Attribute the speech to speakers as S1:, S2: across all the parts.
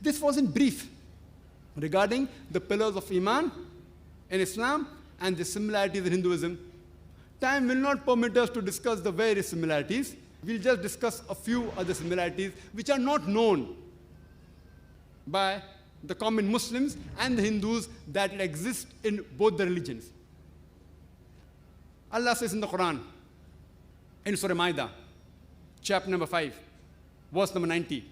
S1: This was in brief regarding the pillars of Iman in Islam and the similarities in Hinduism. Time will not permit us to discuss the various similarities. We'll just discuss a few other similarities which are not known by the common Muslims and the Hindus that exist in both the religions. Allah says in the Quran, in Surah Ma'idah, chapter number 5, verse number 90,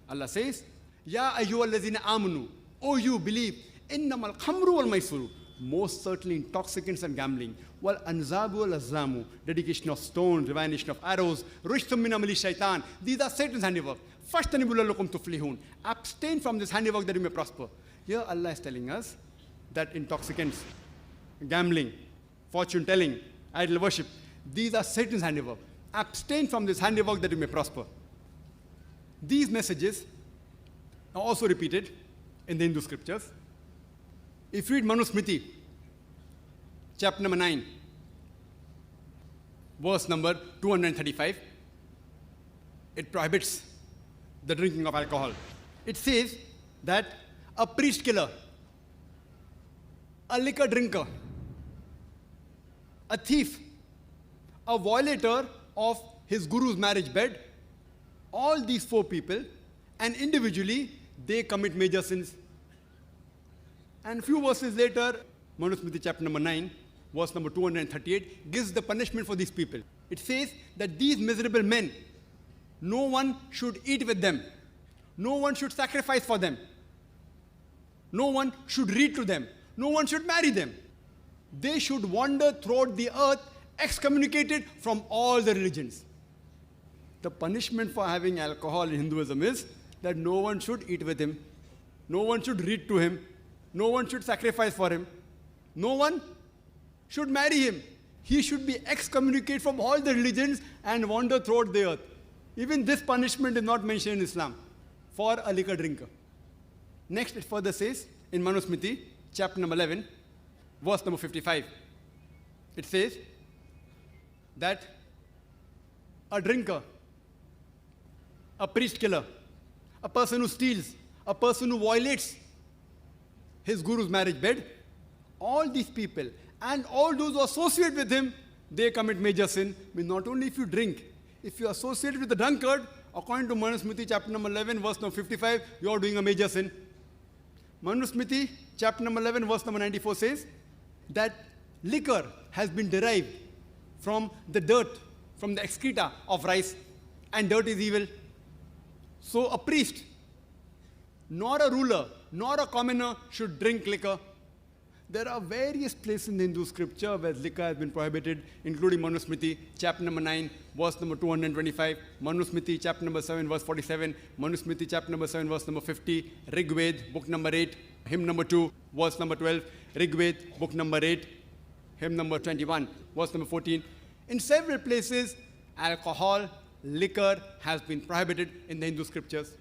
S1: Allah says, Ya ayyuhallazina amanu, O you believe, innamal khamru wal maisuru, most certainly intoxicants and gambling, wal anzabu wal azlamu, dedication of stones, divination of arrows, rishtum min amali shaitan, these are Satan's handiwork. Fashtanibu lakum tuflihun, abstain from this handiwork that you may prosper. Here Allah is telling us that intoxicants, gambling, fortune telling, idol worship, these are Satan's handiwork. Abstain from this handiwork that you may prosper. These messages are also repeated in the Hindu scriptures. If you read Manusmriti, chapter number 9, verse number 235, it prohibits the drinking of alcohol. It says that a priest killer, a liquor drinker, a thief, a violator of his guru's marriage bed, all these four people, and individually, they commit major sins. And a few verses later, Manusmriti chapter number 9, verse number 238, gives the punishment for these people. It says that these miserable men, no one should eat with them. No one should sacrifice for them. No one should read to them. No one should marry them. They should wander throughout the earth, excommunicated from all the religions. The punishment for having alcohol in Hinduism is that no one should eat with him. No one should read to him. No one should sacrifice for him. No one should marry him. He should be excommunicated from all the religions and wander throughout the earth. Even this punishment is not mentioned in Islam for a liquor drinker. Next, it further says in Manusmriti, chapter number 11, verse number 55. It says that a drinker, a priest killer, a person who steals, a person who violates his guru's marriage bed, all these people and all those who associate with him, they commit major sin. I mean, not only if you drink, if you associate with the drunkard, according to Manusmriti chapter number 11, verse number 55, you are doing a major sin. Manusmriti chapter number 11, verse number 94 says that liquor has been derived from the dirt, from the excreta of rice, and dirt is evil. So a priest, nor a ruler, nor a commoner should drink liquor. There are various places in the Hindu scripture where liquor has been prohibited, including Manusmriti, chapter number 9, verse number 225, Manusmriti, chapter number 7, verse 47, Manusmriti, chapter number 7, verse number 50, Rigved, book number 8, hymn number 2, verse number 12, Rigved, book number 8, hymn number 21, verse number 14. In several places, alcohol, liquor has been prohibited in the Hindu scriptures.